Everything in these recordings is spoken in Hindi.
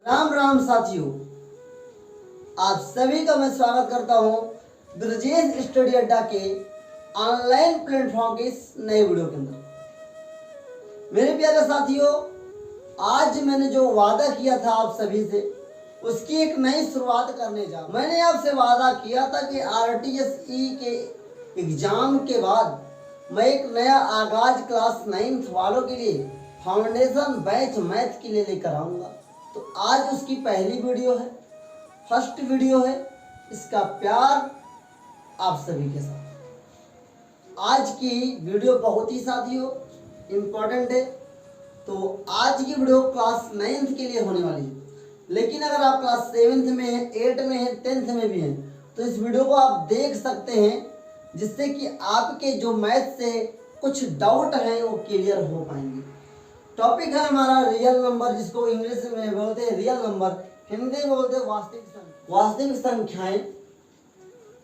राम राम साथियों, आप सभी का मैं स्वागत करता हूं ब्रजेश स्टडी अड्डा के ऑनलाइन प्लेटफॉर्म के इस नए वीडियो के अंदर। मेरे प्यारे साथियों, आज मैंने जो वादा किया था आप सभी से, उसकी एक नई शुरुआत करने जा। मैंने आपसे वादा किया था कि RTSE के एग्जाम के बाद मैं एक नया आगाज क्लास 9th वालों के लिए फाउंडेशन बैच मैथ के लिए लेकर आऊँगा। तो आज उसकी पहली वीडियो है, फर्स्ट वीडियो है। इसका प्यार आप सभी के साथ। आज की वीडियो बहुत ही साथियों इम्पोर्टेंट है। तो आज की वीडियो क्लास 9th के लिए होने वाली है, लेकिन अगर आप क्लास 7th में हैं, 8 में हैं, 10th में भी हैं, तो इस वीडियो को आप देख सकते हैं, जिससे कि आपके जो मैथ से कुछ डाउट हैं वो क्लियर हो पाएंगे। टॉपिक है हमारा रियल नंबर, जिसको इंग्लिश में बोलते हैं रियल नंबर, हिंदी में बोलते हैं वास्तविक संख्याएं।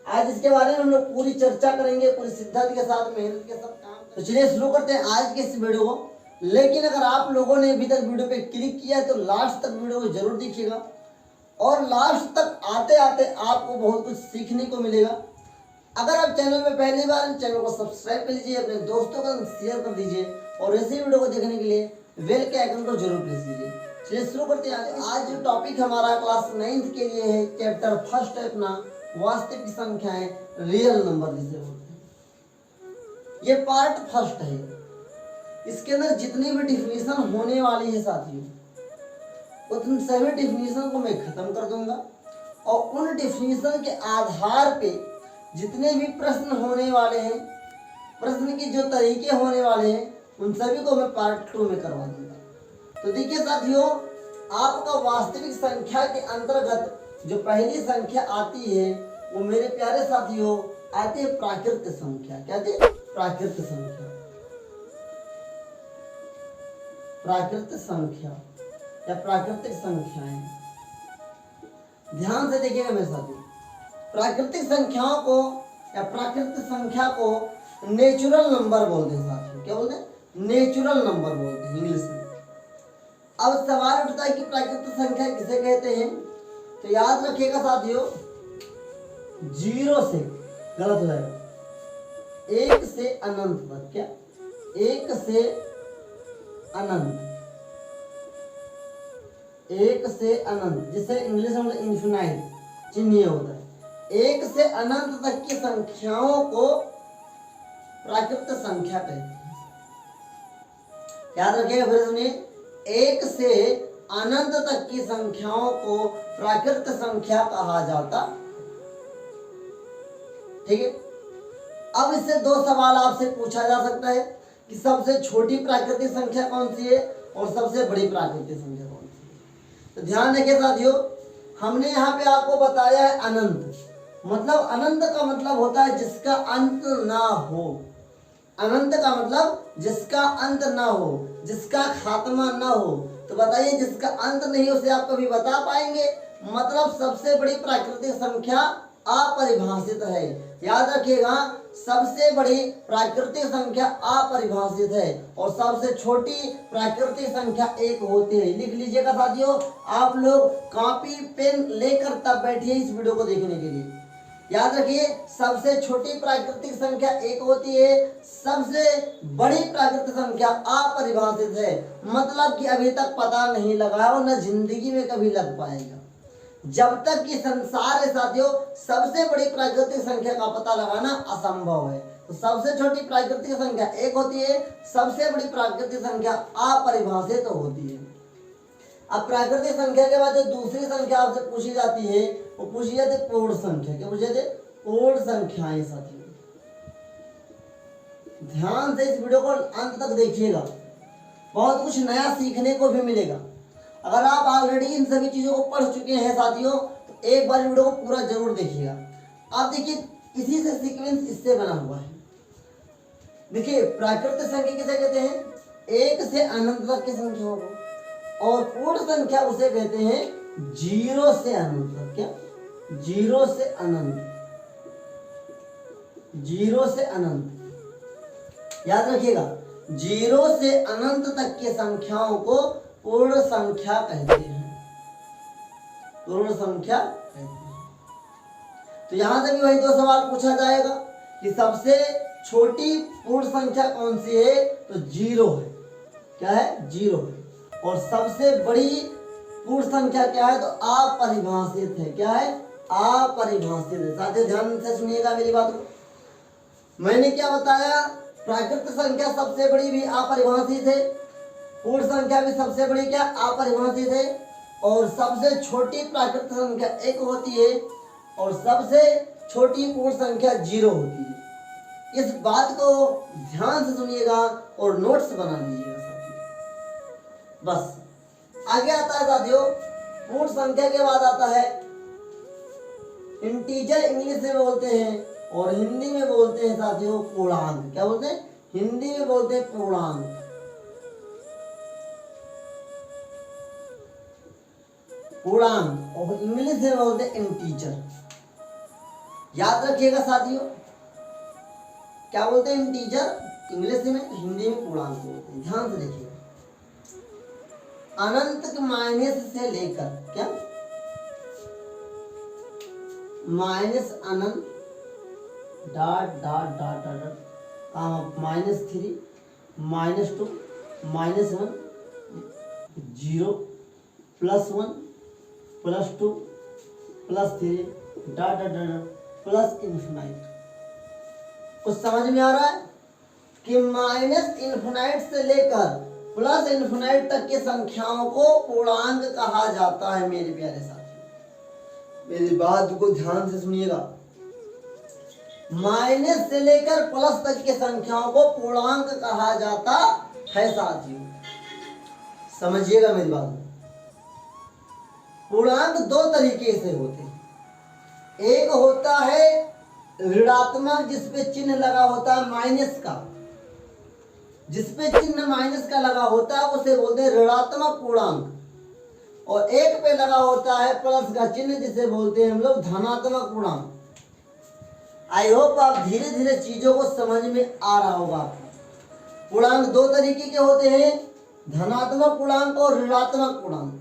आज इसके बारे में हम लोग पूरी चर्चा करेंगे, पूरी सिद्धांत के साथ, मेहनत के साथ काम। तो चलिए शुरू करते हैं आज के इस वीडियो को। लेकिन अगर आप लोगों ने अभी तक वीडियो पे क्लिक किया है तो लास्ट तक वीडियो को जरूर देखिएगा, और लास्ट तक आते आते आपको बहुत कुछ सीखने को मिलेगा। अगर आप चैनल में पहली बार, चैनल को सब्सक्राइब कर लीजिए, अपने दोस्तों का शेयर कर दीजिए, और ऐसे वीडियो को देखने के लिए बेल के आइकन को जरूर प्रेस कीजिए। चलिए शुरू करते हैं। आज जो टॉपिक हमारा क्लास 9th के लिए है, चैप्टर फर्स्ट है अपना, वास्तविक संख्याएं, रियल नंबर जिसे बोलते हैं। ये पार्ट फर्स्ट है। इसके अंदर जितनी भी डिफिनीशन होने वाली है साथियों, उन सभी डिफिनीशन को मैं खत्म कर दूंगा, और उन डिफिनीशन के आधार पे जितने भी प्रश्न होने वाले हैं, प्रश्न के जो तरीके होने वाले हैं, उन सभी को मैं पार्ट 2 में करवा दूंगा। तो देखिए साथियों, आपका वास्तविक संख्या के अंतर्गत जो पहली संख्या आती है, वो मेरे प्यारे साथियों आती है प्राकृत संख्या। क्या आती है? प्राकृत संख्या। प्राकृत संख्या या प्राकृतिक संख्याएं। ध्यान से देखिएगा मेरे साथियों, प्राकृतिक संख्याओं को या प्राकृतिक संख्या को नेचुरल नंबर बोलते हैं साथियों। क्या बोलते हैं? नेचुरल नंबर बोलते हैं इंग्लिश में। अब सवाल उठता है कि प्राकृतिक संख्या किसे कहते हैं? तो याद रखिएगा साथियों, 0 से गलत हो जाएगा, 1 से अनंत तक। क्या? 1 से अनंत, 1 से अनंत, जिसे इंग्लिश में इन्फिनाइट चिन्ह होता है। 1 से अनंत तक की संख्याओं को प्राकृतिक संख्या कहते हैं। याद रखिएगा, फिर सुनिए, 1 से अनंत तक की संख्याओं को प्राकृत संख्या कहा जाता। ठीक है। अब इससे दो सवाल आपसे पूछा जा सकता है कि सबसे छोटी प्राकृतिक संख्या कौन सी है और सबसे बड़ी प्राकृतिक संख्या कौन सी है। तो ध्यान रखिए साथियों, हमने यहाँ पे आपको बताया है अनंत। मतलब अनंत का मतलब होता है जिसका अंत ना हो। अनंत का मतलब जिसका अंत ना हो, जिसका खात्मा ना हो। तो बताइए, जिसका अंत नहीं हो उसे आप कभी बता पाएंगे? मतलब सबसे बड़ी प्राकृतिक संख्या अपरिभाषित है। याद रखिएगा, सबसे बड़ी प्राकृतिक संख्या अपरिभाषित है, और सबसे छोटी प्राकृतिक संख्या 1 होती है। लिख लीजिएगा साथियों, आप लोग कॉपी पेन लेकर तब बैठिए इस वीडियो को देखने के लिए। याद रखिए, सबसे छोटी प्राकृतिक संख्या 1 होती है, सबसे बड़ी प्राकृतिक संख्या अपरिभाषित है। मतलब कि अभी तक पता नहीं लगा और न जिंदगी में कभी लग पाएगा। जब तक कि संसार है साथियों, सबसे बड़ी प्राकृतिक संख्या का पता लगाना असंभव है। तो सबसे छोटी प्राकृतिक संख्या 1 होती है, सबसे बड़ी प्राकृतिक संख्या अपरिभाषित होती है। अब प्राकृतिक संख्या के बाद जो दूसरी संख्या आपसे पूछी जाती है, वो पूछी जाती है पूर्ण संख्या। क्या पूछे थे? पूर्ण संख्याएं साथियों। ध्यान से इस वीडियो को अंत तक देखिएगा, बहुत कुछ नया सीखने को भी मिलेगा। अगर आप ऑलरेडी इन सभी चीजों को पढ़ चुके हैं साथियों, तो एक बार वीडियो को पूरा जरूर देखिएगा। आप देखिए, इसी से सीक्वेंस इससे बना हुआ है। देखिए, प्राकृतिक संख्या किसे कहते हैं? 1 से अनंत तक की संख्याओं को। और पूर्ण संख्या उसे कहते हैं 0 से अनंत तक। क्या? 0 से अनंत, 0 से अनंत। याद रखिएगा, 0 से अनंत तक की संख्याओं को पूर्ण संख्या कहते हैं। पूर्ण संख्या कहते हैं। तो यहां से भी वही दो सवाल पूछा जाएगा कि सबसे छोटी पूर्ण संख्या कौन सी है, तो 0 है। क्या है? 0 है। और सबसे बड़ी पूर्ण संख्या क्या है, तो अपरिभाषित है। क्या है? अपरिभाषित है। साथियों ध्यान से सुनिएगा मेरी बात को। मैंने क्या बताया, प्राकृत संख्या सबसे बड़ी भी अपरिभाषित है, पूर्ण संख्या भी सबसे बड़ी क्या अपरिभाषित है, और सबसे छोटी प्राकृत संख्या 1 होती है और सबसे छोटी पूर्ण संख्या 0 होती है। इस बात को ध्यान से सुनिएगा और नोट्स बना लीजिएगा साथियों। बस आगे आता है साथियों, पूर्ण संख्या के बाद आता है इंटीजर, इंग्लिश में बोलते हैं और हिंदी में बोलते हैं साथियों पूर्णांक। क्या बोलते हैं? हिंदी में बोलते हैं पूर्णांक। पूर्णांक और इंग्लिश में बोलते हैं इंटीजर। याद रखिएगा साथियों, क्या बोलते हैं? इंटीजर इंग्लिश में, हिंदी में पूर्णांक बोलते हैं। ध्यान से देखिएगा। अनंत के माइनस से लेकर, क्या माइनस अनंत dot dot dot dot -3 -2 -1 0 +1 +2 +3 dot dot dot plus infinite. कुछ समझ में आ रहा है कि माइनस इन्फिनाइट से लेकर प्लस इन्फिनाइट तक की संख्याओं को पूर्णांक कहा जाता है। मेरे प्यारे साथियों मेरी बात को ध्यान से सुनिएगा। माइनस से लेकर प्लस तक की संख्याओं को पूर्णांक कहा जाता है साथियों। समझिएगा मेरी बात। पूर्णांक दो तरीके से होते हैं। एक होता है ऋणात्मक, जिसपे चिन्ह लगा होता है माइनस का, जिसपे चिन्ह माइनस का लगा होता है उसे बोलते हैं ऋणात्मक पूर्णांक। और एक पे लगा होता है प्लस का चिन्ह, जिसे बोलते हैं हम लोग धनात्मक पूर्णांक। आई होप आप धीरे धीरे चीजों को समझ में आ रहा होगा आपको। पूर्णांक दो तरीके के होते हैं, धनात्मक पूर्णांक और ऋणात्मक पूर्णांक।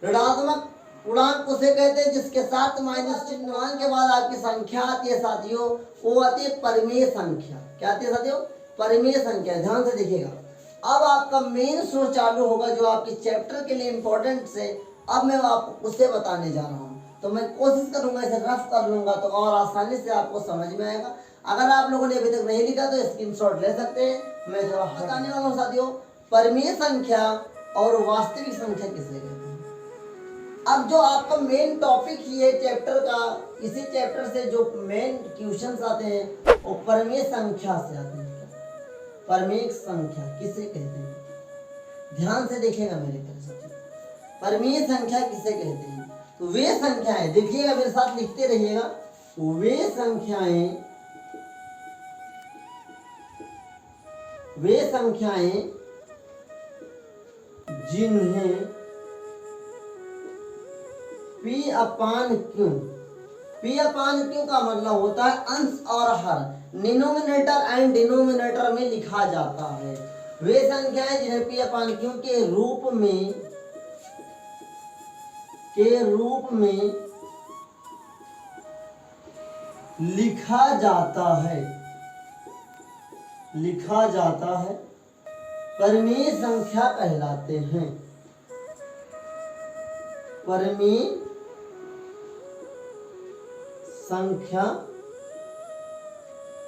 ऋणात्मक पूर्णांक उसे कहते हैं जिसके साथ माइनस चिन्ह के बाद आपकी संख्या आती है साथियों, वो आती है परिमेय संख्या। क्या आती है साथियों? परिमेय संख्या। ध्यान से देखिएगा। अब आपका मेन सोर्स चालू होगा जो आपके चैप्टर के लिए इंपॉर्टेंट से। अब मैं आपको उससे बताने जा रहा हूँ, तो मैं कोशिश करूंगा इसे रफ कर लूंगा तो और आसानी से आपको समझ में आएगा। अगर आप लोगों ने अभी तक नहीं लिखा तो स्क्रीनशॉट ले सकते हैं। मैं थोड़ा बताने वाला हूँ साथियों, परिमेय संख्या और वास्तविक संख्या किसे कहते हैं। अब जो आपका मेन टॉपिक ही है चैप्टर का, इसी चैप्टर से जो मेन क्वेश्चंस आते हैं वो परिमेय संख्या से आते हैं। परिमेय संख्या किसे कहते हैं? ध्यान से देखिएगा मेरे प्यारे साथियों। परिमेय संख्या किसे कहते हैं? तो वे संख्याएं, देखिएगा मेरे साथ लिखते रहिएगा, वे संख्याएं जिन्हें P अपान क्यू का मतलब होता है अंश और हर, डिनोमिनेटर एंड डिनोमिनेटर में लिखा जाता है। वे संख्याएं जिन्हें P अपान क्यू के रूप में लिखा जाता है परिमेय संख्या कहलाते हैं।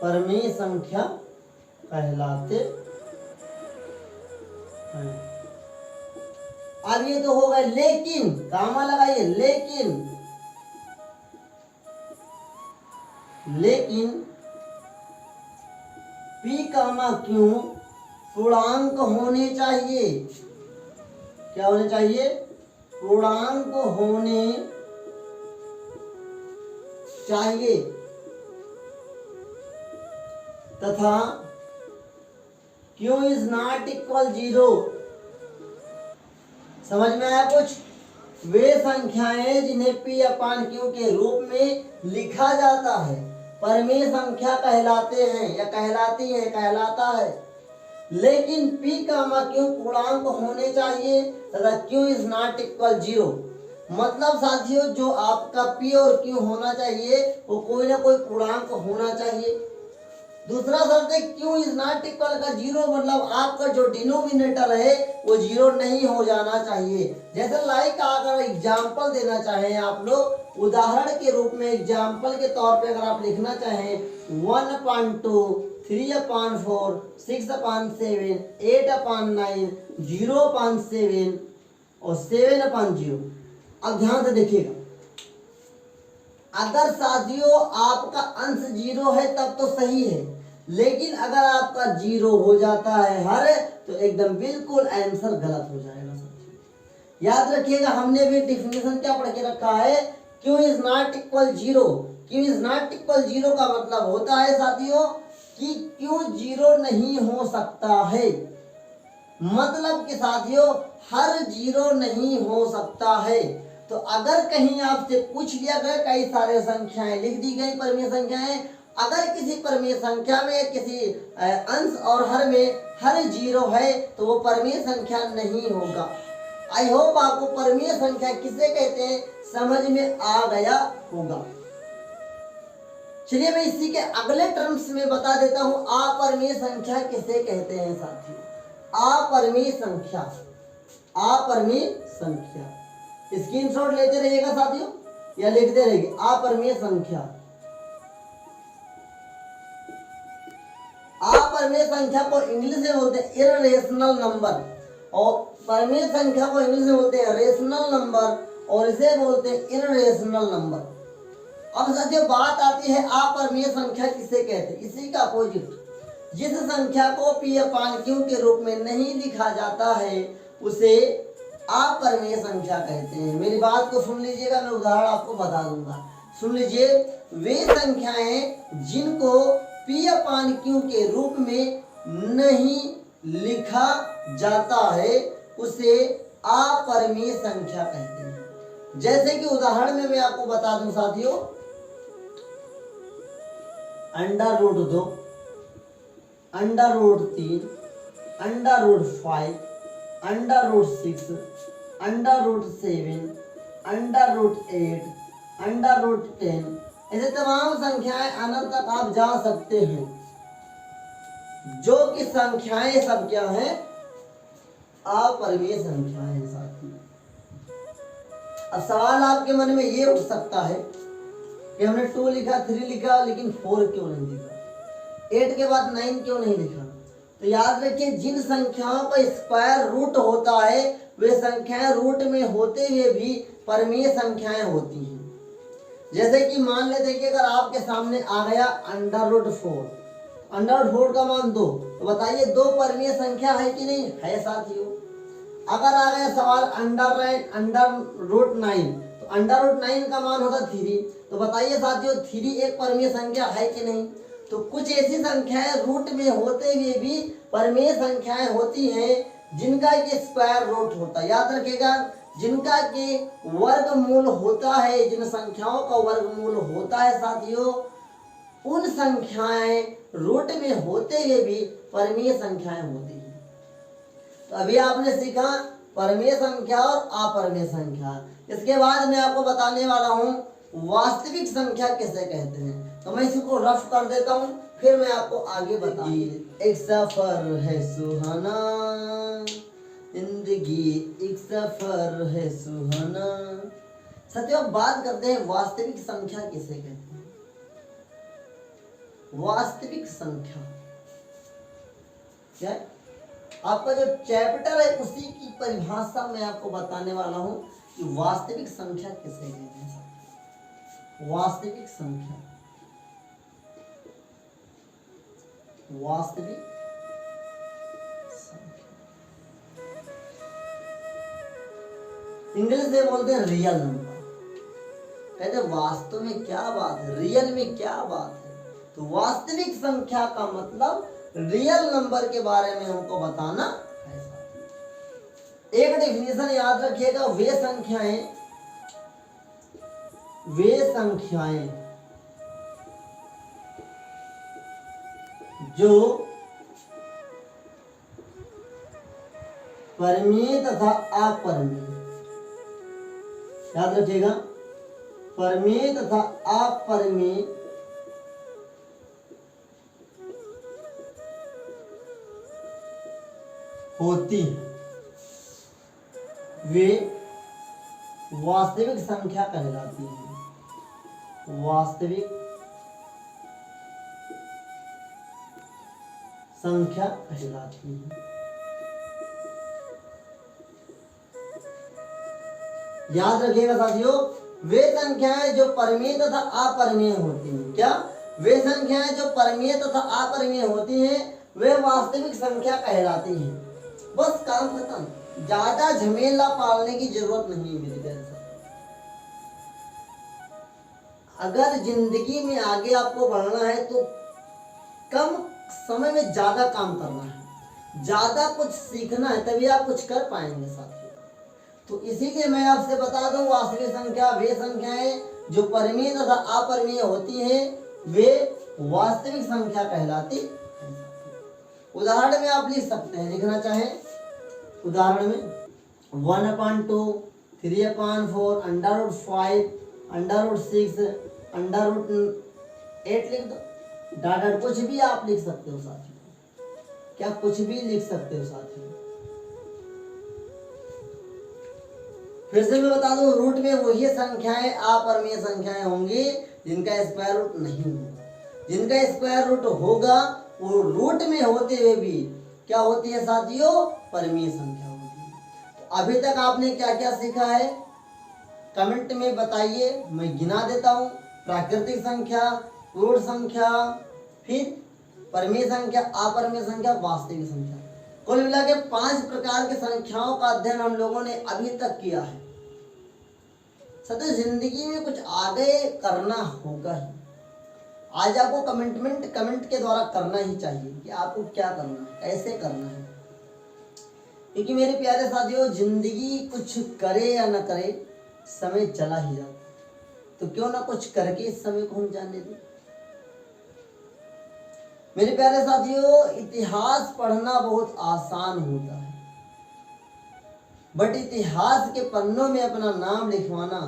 परिमेय संख्या कहलाते हैं। अब ये तो हो गए, लेकिन कामा लगाइए, लेकिन P कामा क्यू पूर्णांक होने चाहिए। क्या होने चाहिए? पूर्णांक होने चाहिए तथा Q इज नॉट इक्वल 0। समझ में आया कुछ? वे संख्याएं जिन्हें P अपान Q के रूप में लिखा जाता है परिमेय संख्या कहलाते हैं या कहलाती है, कहलाता है। लेकिन P कामा Q पूर्णांक होने चाहिए तथा Q इज नॉट इक्वल 0। मतलब साथियों जो आपका P और Q होना चाहिए वो कोई ना कोई पूर्णांक होना चाहिए। दूसरा शर्त है Q इज नॉट इक्वल का जीरो, मतलब आपका जो डिनोमिनेटर है वो जीरो नहीं हो जाना चाहिए। जैसे लाइक अगर एग्जाम्पल देना चाहें आप लोग, उदाहरण के रूप में एग्जाम्पल के तौर पे अगर आप लिखना चाहें 1/2, 3/4, 6/7, 8/9, 0/7 और 7/0। अब ध्यान से देखिएगा, अगर साथियों आपका अंश जीरो है तब तो सही है, लेकिन अगर आपका जीरो हो जाता है हर, तो एकदम बिल्कुल आंसर गलत हो जाएगा साथियों। याद रखिएगा, हमने भी डिफिनेशन क्या पढ़ के रखा है, Q is not equal zero. Q is not equal zero का मतलब होता है साथियों कि Q जीरो नहीं हो सकता है। मतलब कि साथियों हर जीरो नहीं हो सकता है। तो अगर कहीं आपसे पूछ लिया गया, कई सारे संख्याएं लिख दी गई परमीय संख्याएं, अगर किसी परमीय संख्या में किसी अंश और हर में हर जीरो है तो वो परमीय संख्या नहीं होगा। आई होप आपको परमीय संख्या किसे कहते हैं समझ में आ गया होगा। चलिए मैं इसी के अगले टर्म्स में बता देता हूं, अपरमीय संख्या किसे कहते हैं साथियों। अपरमीय संख्या, अपरमीय संख्या स्क्रीनशॉट लेते रहिएगा साथियों या लिखते रहिए। अपरमीय संख्या, अपरमीय संख्या को इंग्लिश में बोलते हैं इररेशनल नंबर, और परमीय संख्या को इंग्लिश में बोलते हैं रेशनल नंबर, और इसे बोलते हैं इररेशनल नंबर। अब साथियों बात आती है अपरमीय संख्या किसे कहते हैं। इसी का अपोजिट, जिस संख्या को P/Q के रूप में नहीं लिखा जाता है उसे अपरमीय संख्या कहते हैं। मेरी बात को सुन लीजिएगा, मैं उदाहरण आपको बता दूंगा, सुन लीजिए। वे संख्याएं जिनको P/Q के रूप में नहीं लिखा जाता है उसे अपरमीय संख्या कहते हैं। जैसे कि उदाहरण में मैं आपको बता दूं साथियों, √2, √3, √5, √6, √7, √8, √10, ऐसे तमाम संख्याएं अनंत तक आप जा सकते हैं, जो कि संख्याएं सब क्या हैं, अपरमीय संख्याएं साथियों। अब सवाल आपके मन में ये उठ सकता है कि हमने 2 लिखा, 3 लिखा, लेकिन 4 क्यों नहीं लिखा, 8 के बाद 9 क्यों नहीं लिखा। तो याद रखिए, जिन संख्याओं का स्क्वायर रूट होता है वे संख्याएं रूट में होते हुए भी परमीय संख्याएं होती हैं। जैसे कि मान लेते कि अगर आपके सामने आ गया √4, √4 का मान 2, तो बताइए 2 परमीय संख्या है कि नहीं है साथियों। अगर आ गया सवाल √9, तो √9 का मान होता 3, तो बताइए साथियों 3 एक परमीय संख्या है कि नहीं। तो कुछ ऐसी संख्याएं रूट में होते हुए भी परमीय संख्याएं होती हैं जिनका कि स्क्वायर रूट होता है। याद रखिएगा, जिनका कि वर्गमूल होता है, जिन संख्याओं का वर्गमूल होता है साथियों, उन संख्याएं रूट में होते हुए भी परमीय संख्याएं होती हैं। तो अभी आपने सीखा परमीय संख्या और अपरमीय संख्या। इसके बाद मैं आपको बताने वाला हूं वास्तविक संख्या किसे कहते हैं। तो मैं इसको रफ कर देता हूं, फिर मैं आपको आगे बताऊंगी। एक सफर है सुहाना, जिंदगी एक सफर है सुहाना। साथियों बात करते हैं वास्तविक संख्या किसे कहते हैं। वास्तविक संख्या क्या है? आपका जो चैप्टर है उसी की परिभाषा मैं आपको बताने वाला हूं कि वास्तविक संख्या किसे कहते हैं। वास्तविक संख्या, वास्तविक संख्या इंग्लिश में बोलते हैं रियल नंबर। कहते हैं वास्तव में क्या बात है, रियल में क्या बात है। तो वास्तविक संख्या का मतलब रियल नंबर के बारे में हमको बताना है। एक डेफिनेशन याद रखिएगा, वे संख्याएं जो परमीय तथा अपरमीय याद रखिएगा, परिमेय तथा अपरिमेय होती है वे वास्तविक संख्या कहलाती है। वास्तविक संख्या कहलाती है। याद रखिएगा साथियों, वे संख्याएं जो परिमेय तथा अपरिमेय होती हैं, क्या वे संख्याएं जो परिमेय तथा अपरिमेय होती हैं वे वास्तविक संख्या कहलाती हैं। बस काम खत्म, ज्यादा झमेला पालने की जरूरत नहीं है मेरे प्यारे साथ। अगर जिंदगी में आगे आपको बढ़ना है तो कम समय में ज्यादा काम करना है, ज्यादा कुछ सीखना है, तभी आप कुछ कर पाएंगे साथियों। तो इसीलिए मैं आपसे बता दूं, वास्तविक संख्या वे संख्याएं जो परिमेय तथा अपरिमेय होती हैं वे वास्तविक संख्या कहलाती है। उदाहरण में आप लिख सकते हैं, लिखना चाहें उदाहरण में 1/2, 3/4, √5, √6, √8 लिख दो। डाटा कुछ भी आप लिख सकते हो साथियों, क्या कुछ भी लिख सकते हो साथियों। फिर से मैं बता दूं, रूट में वही संख्याएं अपरिमेय संख्याएं होंगी जिनका स्क्वायर रूट नहीं होगा। जिनका स्क्वायर रूट होगा वो रूट में होते हुए भी क्या होती है साथियों, परिमेय संख्या होती है। तो अभी तक आपने क्या क्या सीखा है कमेंट में बताइए, मैं गिना देता हूँ। प्राकृतिक संख्या, पूर्ण संख्या, फिर परिमेय संख्या, अपरिमेय संख्या, वास्तविक संख्या, कुल मिला के 5 प्रकार की संख्याओं का अध्ययन हम लोगों ने अभी तक किया है। सत्य जिंदगी में कुछ आगे करना होगा ही। आज आपको कमेंट के द्वारा करना ही चाहिए कि आपको क्या करना है, कैसे करना है। क्योंकि मेरे प्यारे साथियों, जिंदगी कुछ करे या न करे समय चला ही जाता, तो क्यों ना कुछ करके इस समय को हम जाने दें। मेरे प्यारे साथियों, इतिहास पढ़ना बहुत आसान होता है, बट इतिहास के पन्नों में अपना नाम लिखवाना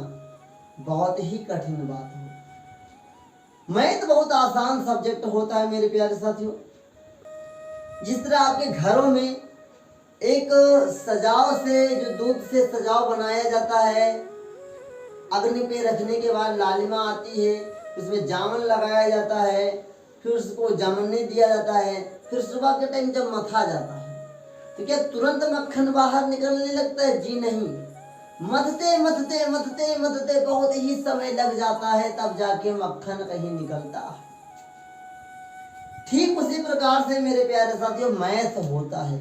बहुत ही कठिन बात है। मैथ बहुत आसान सब्जेक्ट होता है मेरे प्यारे साथियों। जिस तरह आपके घरों में एक सजाव से, जो दूध से सजाव बनाया जाता है, अग्नि पे रखने के बाद लालिमा आती है, उसमें जामन लगाया जाता है, फिर उसको जमने दिया जाता है, फिर सुबह के टाइम जब मथा जाता है तो क्या तुरंत मक्खन बाहर निकलने लगता है? जी नहीं, मथते मथते मथते मथते बहुत ही समय लग जाता है, तब जाके मक्खन कहीं निकलता है। ठीक उसी प्रकार से मेरे प्यारे साथियों मैथ होता है।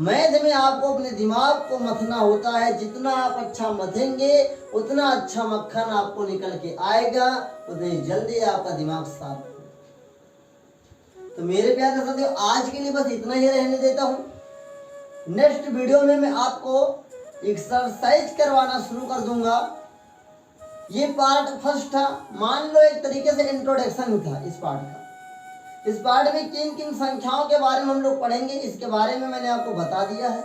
मैथ में आपको अपने दिमाग को मथना होता है। जितना आप अच्छा मथेंगे उतना अच्छा मक्खन आपको निकल के आएगा, उतनी जल्दी आपका दिमाग साफ होगा। तो मेरे प्यारे साथियों, आज के लिए बस इतना ही रहने देता हूँ। नेक्स्ट वीडियो में मैं आपको एक्सरसाइज करवाना शुरू कर दूंगा। ये पार्ट फर्स्ट था, मान लो एक तरीके से इंट्रोडक्शन था इस पार्ट का। इस पार्ट में किन किन संख्याओं के बारे में हम लोग पढ़ेंगे, इसके बारे में मैंने आपको बता दिया है।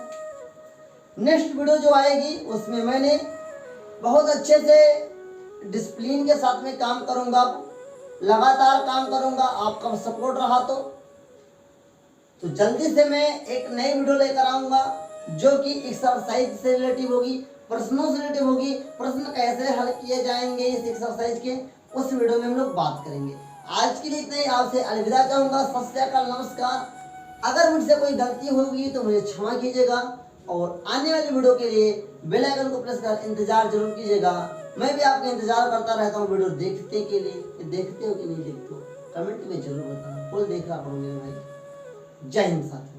नेक्स्ट वीडियो जो आएगी उसमें मैंने बहुत अच्छे से डिसिप्लिन के साथ में काम करूंगा, लगातार काम करूंगा। आपका सपोर्ट रहा तो जल्दी से मैं एक नई वीडियो लेकर आऊंगा जो कि एक्सरसाइज से रिलेटिव होगी, प्रश्नों से रिलेटिव होगी। प्रश्न कैसे हल किए जाएंगे इस एक्सरसाइज के, उस वीडियो में हम लोग बात करेंगे। आज के लिए इतना ही, आपसे अलविदा चाहूंगा। सत श्री अकाल, नमस्कार। अगर मुझसे कोई गलती होगी तो मुझे क्षमा कीजिएगा, और आने वाली वीडियो के लिए बेल आइकन को प्रेस कर इंतजार जरूर कीजिएगा। मैं भी आपका इंतजार करता रहता हूँ वीडियो देखने के लिए। देखते हो कि नहीं देखते हो, कमेंट में जरूर बताना। फुल देख रहा करूँगी भाई। जय हिंद साथियों।